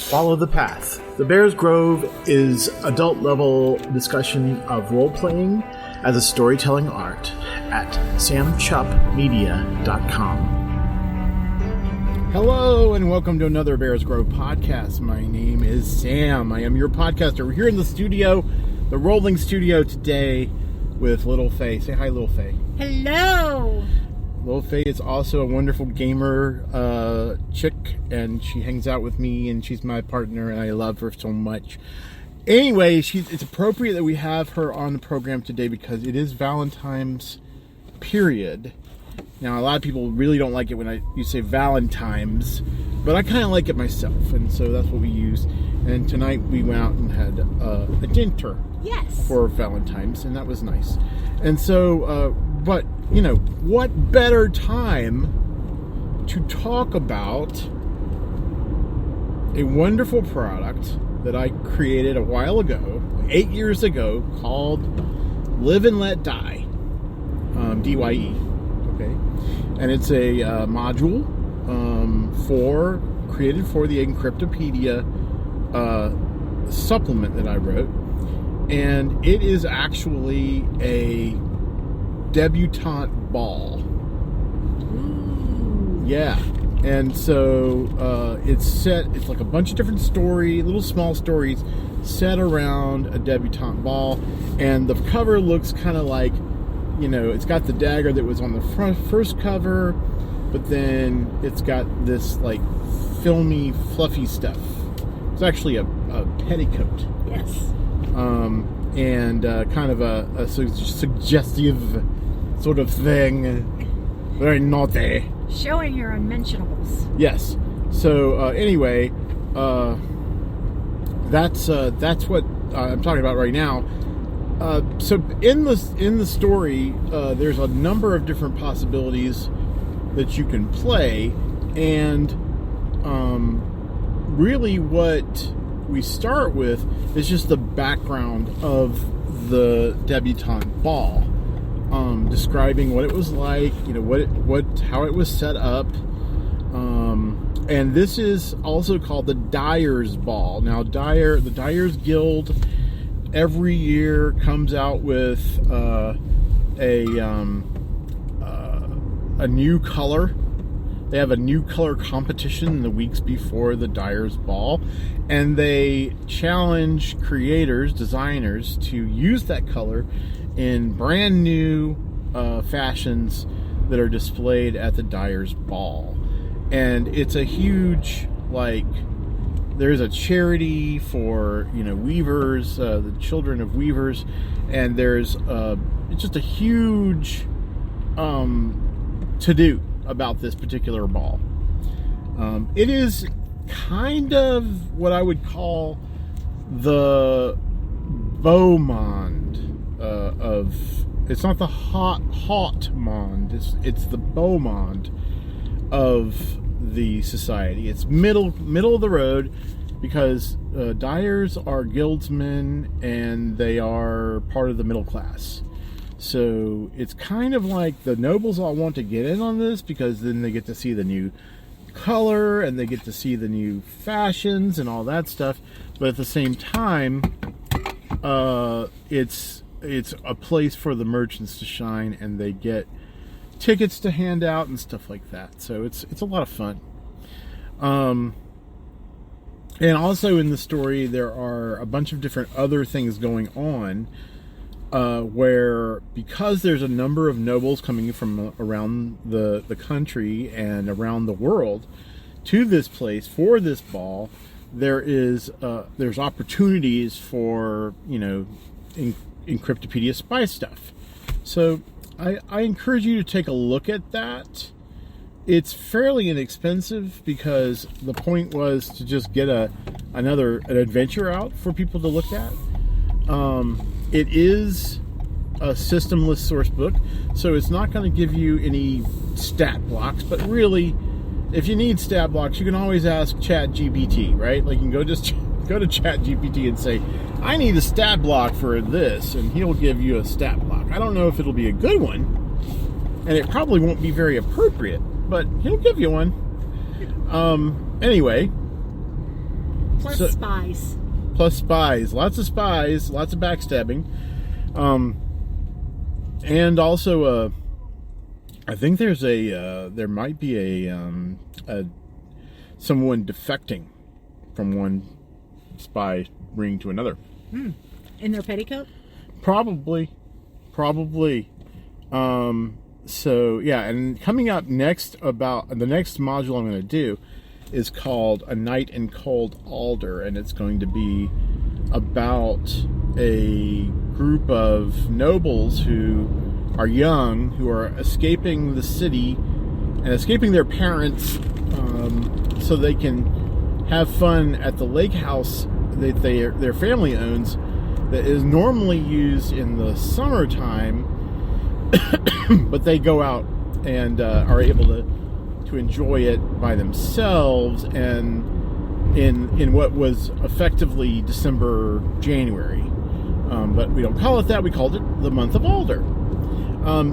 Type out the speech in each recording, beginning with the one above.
Follow the Path. The Bears Grove is adult-level discussion of role-playing as a storytelling art at samchupmedia.com. Hello, and welcome to another Bears Grove podcast. My name is Sam. I am your podcaster. We're here in the studio, the rolling studio today with Little Faye. Say hi, Little Faye. Hello! Little Faye is also a wonderful gamer chick, and she hangs out with me, and she's my partner, and I love her so much. Anyway, it's appropriate that we have her on the program today because it is Valentine's period. Now, a lot of people really don't like it when you say Valentine's, but I kind of like it myself, and so that's what we use. And tonight we went out and had a dinner for Valentine's, and that was nice. And so, but, you know, what better time to talk about a wonderful product that I created a while ago, 8 years ago, called Live and Let Die, DYE, okay? And it's a module created for the Encryptopedia supplement that I wrote. And it is actually a debutante ball. Ooh. Yeah. And so it's like a bunch of different little small stories set around a debutante ball. And the cover looks kind of like, you know, it's got the dagger that was on the first cover, but then it's got this like filmy, fluffy stuff. It's actually a petticoat. Yes. And kind of a suggestive sort of thing. Very naughty. Showing your unmentionables. Yes. So anyway, that's what I'm talking about right now. So in the story, there's a number of different possibilities that you can play, and really what we start with is just the background of the debutante ball, describing what it was like, you know, how it was set up, and this is also called the Dyer's Ball. Now, the Dyer's Guild every year comes out with a new color. They have a new color competition in the weeks before the Dyer's Ball, and they challenge creators, designers, to use that color in brand new fashions that are displayed at the Dyer's Ball. And it's a huge, like, there's a charity for, you know, weavers, the children of weavers, and there's it's just a huge to-do about this particular ball. It is kind of what I would call the Beaumond of... It's not the hot mond. It's the Beaumond of the society. It's middle of the road, because dyers are guildsmen and they are part of the middle class. So it's kind of like the nobles all want to get in on this, because then they get to see the new color and they get to see the new fashions and all that stuff. But at the same time, it's a place for the merchants to shine, and they get tickets to hand out and stuff like that. So it's a lot of fun. And also in the story, there are a bunch of different other things going on, where, because there's a number of nobles coming from around the country and around the world to this place for this ball, there's opportunities for, you know, Encryptopedia spy stuff. So I encourage you to take a look at that. It's fairly inexpensive, because the point was to just get an adventure out for people to look at. It is a systemless source book, so it's not going to give you any stat blocks, but really, if you need stat blocks, you can always ask ChatGPT, right? Like, you can go to ChatGPT and say, I need a stat block for this, and he'll give you a stat block. I don't know if it'll be a good one, and it probably won't be very appropriate, but he'll give you one. Anyway, Plus So- spies. Plus spies, lots of backstabbing, and also I think there might be someone defecting from one spy ring to another. In their petticoat? Probably. So yeah, and coming up next, about the next module I'm going to do is called A Night in Cold Alder, and it's going to be about a group of nobles who are young, who are escaping the city and escaping their parents, so they can have fun at the lake house that their family owns, that is normally used in the summertime, but they go out and are able to enjoy it by themselves, and in what was effectively December, January. But we don't call it that. We called it the month of Alder.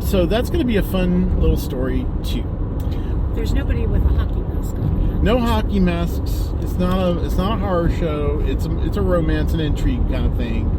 So that's going to be a fun little story too. There's nobody with a hockey mask on. No hockey masks. It's not a horror show. It's a romance and intrigue kind of thing.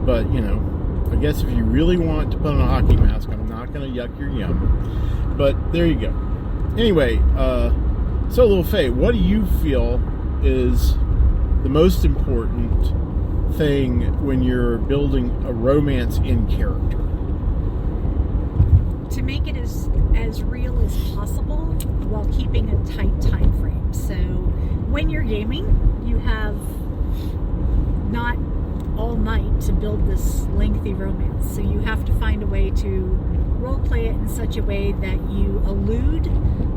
But I guess if you really want to put on a hockey mask, I'm not going to yuck your yum. But there you go. Anyway, so little Faye, what do you feel is the most important thing when you're building a romance in character? To make it as real as possible while keeping a tight time frame. So when you're gaming, you have not all night to build this lengthy romance. So you have to find a way to role play it in such a way that you allude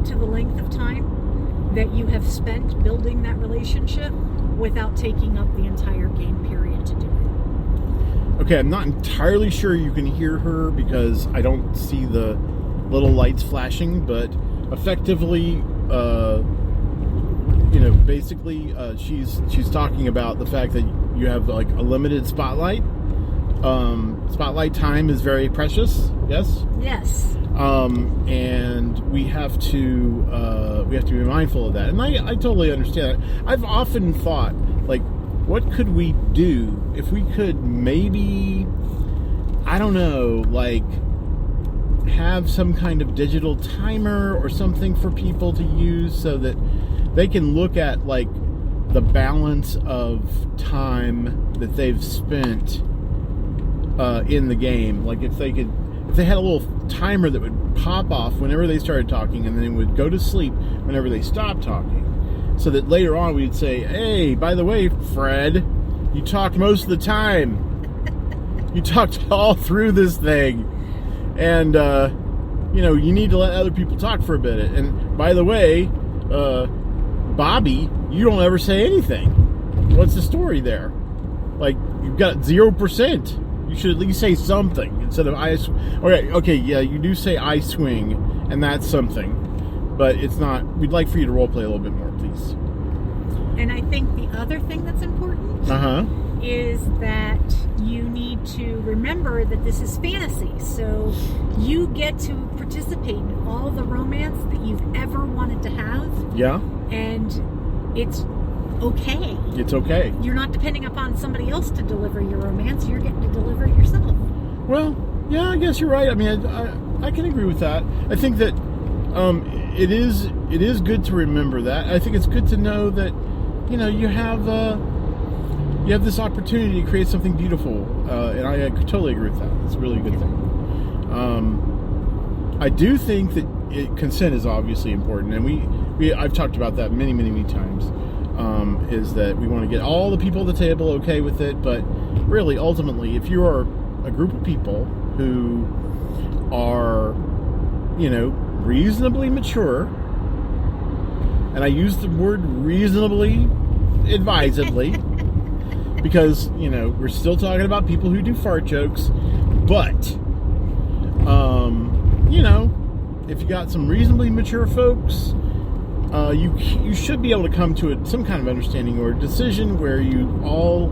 to the length of time that you have spent building that relationship without taking up the entire game period to do it. Okay, I'm not entirely sure you can hear her because I don't see the little lights flashing, but effectively, basically, she's talking about the fact that you have like a limited spotlight. Spotlight time is very precious. Yes. Yes. And we have to be mindful of that, and I totally understand that. I've often thought, like, what could we do if we could maybe, I don't know, like, have some kind of digital timer or something for people to use so that they can look at, like, the balance of time that they've spent in the game. Like, if they had a little timer that would pop off whenever they started talking and then would go to sleep whenever they stopped talking, so that later on we'd say, hey, by the way, Fred, you talked most of the time. You talked all through this thing. And, you need to let other people talk for a bit. And by the way, Bobby, you don't ever say anything. What's the story there? Like, you've got 0%. You should at least say something instead of I swing. Okay, yeah, you do say I swing, and that's something. But it's not. We'd like for you to roleplay a little bit more, please. And I think the other thing that's important is that you need to remember that this is fantasy. So you get to participate in all the romance that you've ever wanted to have. Yeah. And it's okay. It's okay. You're not depending upon somebody else to deliver your romance. You're getting to deliver it yourself. Well, yeah, I guess you're right. I mean, I can agree with that. I think that it is good to remember that. I think it's good to know that you have this opportunity to create something beautiful, and I totally agree with that. It's a really good thing. I do think that consent is obviously important, and I've talked about that many, many, many times. Is that we want to get all the people at the table okay with it, but really, ultimately, if you are a group of people who are, reasonably mature, and I use the word reasonably advisedly, because, we're still talking about people who do fart jokes, but, if you got some reasonably mature folks, you should be able to come to some kind of understanding or decision where you all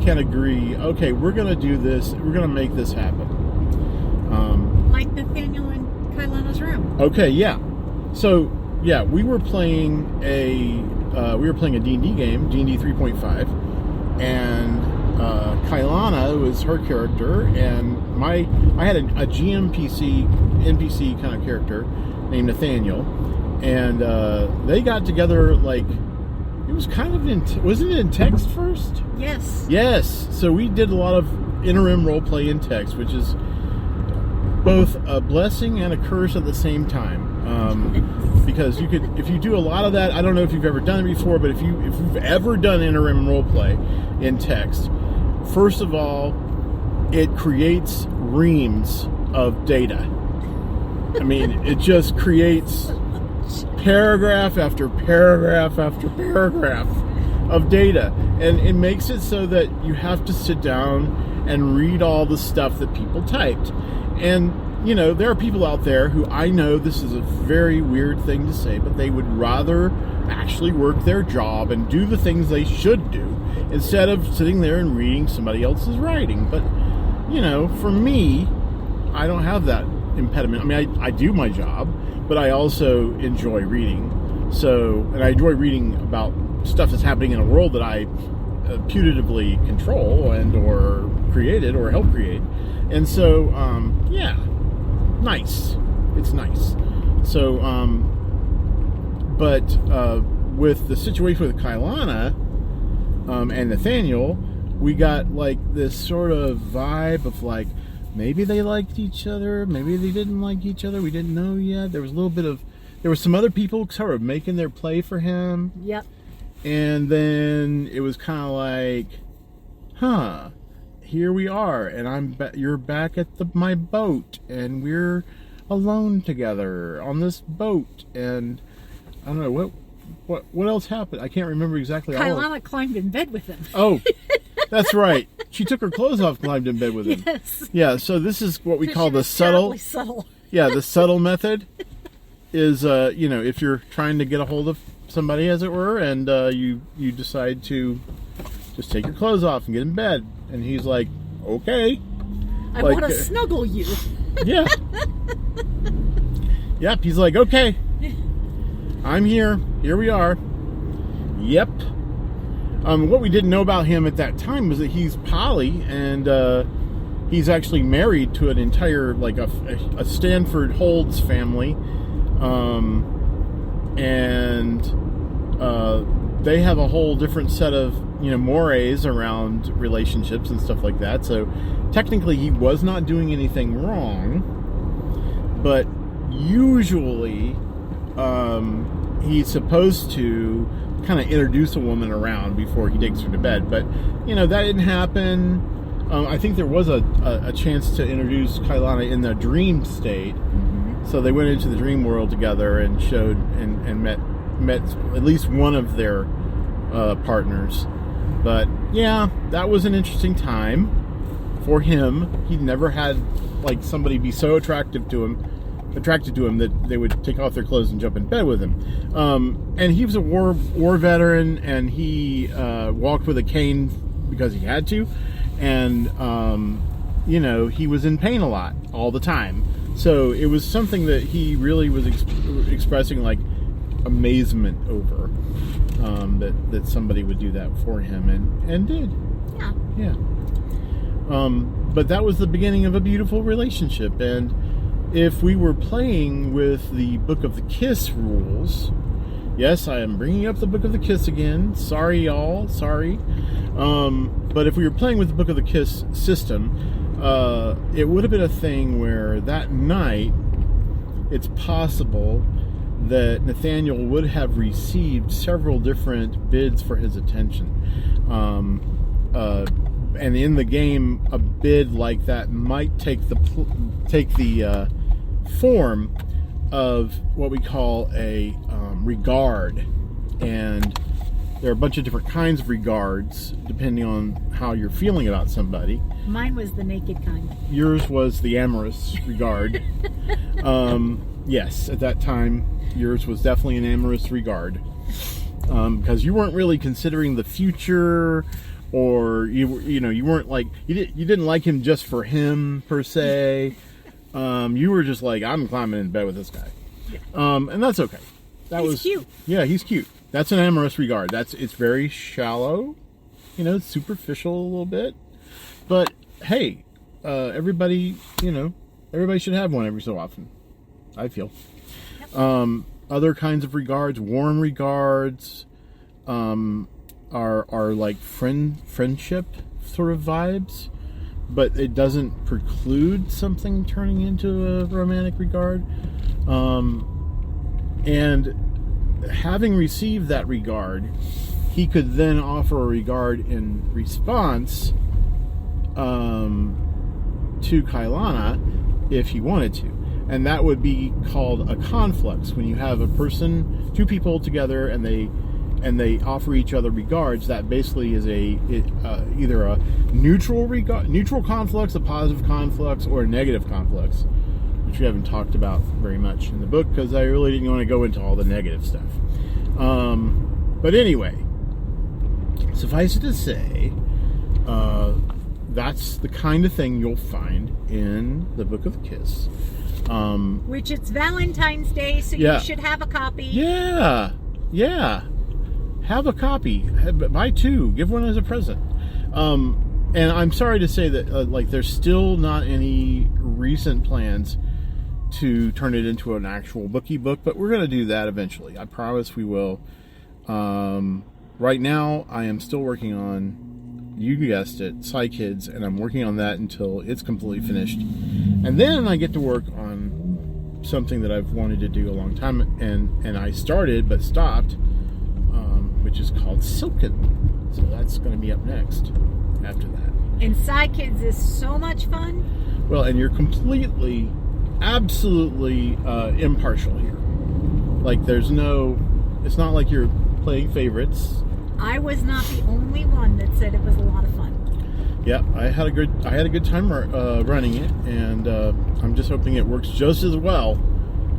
can agree, okay, we're going to do this, we're going to make this happen. Like Nathaniel in Kylana's room. Okay, yeah. So, yeah, we were playing a we were playing a D&D game, D&D 3.5, and Kailana was her character, and I had a NPC kind of character named Nathaniel, and they got together like, it was kind of wasn't it in text first? Yes. So we did a lot of interim roleplay in text, which is both a blessing and a curse at the same time. Because if you do a lot of that, I don't know if you've ever done it before, but if you've ever done interim roleplay in text, first of all, it creates reams of data. I mean, it just creates paragraph after paragraph after paragraph of data, and it makes it so that you have to sit down and read all the stuff that people typed. And you know, there are people out there who, I know this is a very weird thing to say, but they would rather actually work their job and do the things they should do instead of sitting there and reading somebody else's writing. But you know, for me, I don't have that impediment. I mean, I do my job, but I also enjoy reading. So, and I enjoy reading about stuff that's happening in a world that I putatively control and or created or help create. And so, yeah, nice. It's nice. So, but with the situation with Kailana and Nathaniel, we got like this sort of vibe of like, maybe they liked each other, maybe they didn't like each other, we didn't know yet. There was a little bit of, there were some other people sort of making their play for him. Yep. And then it was kind of like, here we are, and you're back at my boat, and we're alone together on this boat, and I don't know what else happened. I can't remember exactly. Kailana climbed in bed with him. Oh, that's right. She took her clothes off, climbed in bed with him. Yes. Yeah. So this is what we call the subtle. Yeah, the subtle method is, you know, if you're trying to get a hold of somebody, as it were, and you decide to just take your clothes off and get in bed, and he's like, okay, I want to snuggle you. Yeah. Yep. He's like, okay, I'm here we are. Yep. What we didn't know about him at that time was that he's poly, and he's actually married to an entire, like a Stanford Holds family. And they have a whole different set of, you know, mores around relationships and stuff like that. So technically he was not doing anything wrong, but usually he's supposed to kind of introduce a woman around before he takes her to bed. But, you know, that didn't happen. I think there was a chance to introduce Kailana in the dream state. So they went into the dream world together and showed and met at least one of their partners. But yeah, that was an interesting time for him. He'd never had like somebody be so attracted to him that they would take off their clothes and jump in bed with him. And he was a war veteran, and he walked with a cane because he had to, and you know, he was in pain a lot all the time. So it was something that he really was expressing like amazement over, that somebody would do that for him, and did. Yeah. But that was the beginning of a beautiful relationship. And if we were playing with the Book of the Kiss rules, yes, I am bringing up the Book of the Kiss again. Sorry, y'all. Sorry. But if we were playing with the Book of the Kiss system, it would have been a thing where that night it's possible that Nathaniel would have received several different bids for his attention. And in the game, a bid like that might take the form of what we call a regard. And there are a bunch of different kinds of regards depending on how you're feeling about somebody. Mine was the naked kind. Yours was the amorous regard. Yes, at that time, yours was definitely an amorous regard. Because you weren't really considering the future, or you weren't like, you didn't like him just for him per se. You were just like, I'm climbing in bed with this guy. And that's okay. He's cute. Yeah, he's cute. That's an amorous regard. It's very shallow, superficial a little bit. But hey, everybody should have one every so often, I feel. Yep. Other kinds of regards, warm regards, are like friendship sort of vibes, but it doesn't preclude something turning into a romantic regard. And having received that regard, he could then offer a regard in response to Kailana if he wanted to. And that would be called a conflux. When you have two people together, and they offer each other regards, that basically is either a neutral conflux, a positive conflux, or a negative conflux, which we haven't talked about very much in the book because I really didn't want to go into all the negative stuff. But anyway, suffice it to say, that's the kind of thing you'll find in the Book of Kiss. Which it's Valentine's Day, so you should have a copy. Yeah. Have a copy. Buy two. Give one as a present. And I'm sorry to say that, there's still not any recent plans to turn it into an actual bookie book, but we're going to do that eventually. I promise we will. Right now, I am still working on, you guessed it, Psy Kids, and I'm working on that until it's completely finished. And then I get to work on something that I've wanted to do a long time, and I started but stopped, which is called Silken. So that's going to be up next after that. And Psy Kids is so much fun. Well, and you're completely, absolutely impartial here. It's not like you're playing favorites. I was not the only one that said it was a lot of fun. Yeah, I had a good time running it, and I'm just hoping it works just as well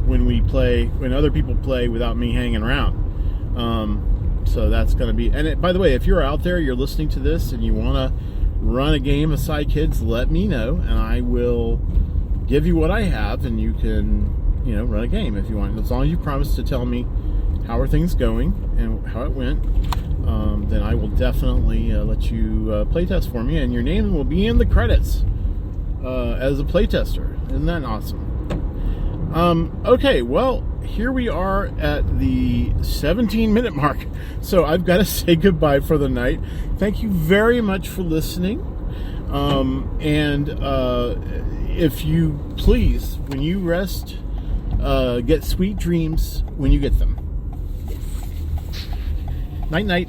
when other people play without me hanging around. So that's going to be. And by the way, if you're out there, you're listening to this, and you want to run a game of Psy Kids, let me know, and I will give you what I have, and you can run a game if you want, as long as you promise to tell me how are things going and how it went. Then I will definitely let you playtest for me, and your name will be in the credits as a playtester. Isn't that awesome? Okay, well, here we are at the 17-minute mark, so I've got to say goodbye for the night. Thank you very much for listening, and if you please, when you rest, get sweet dreams when you get them. Night-night.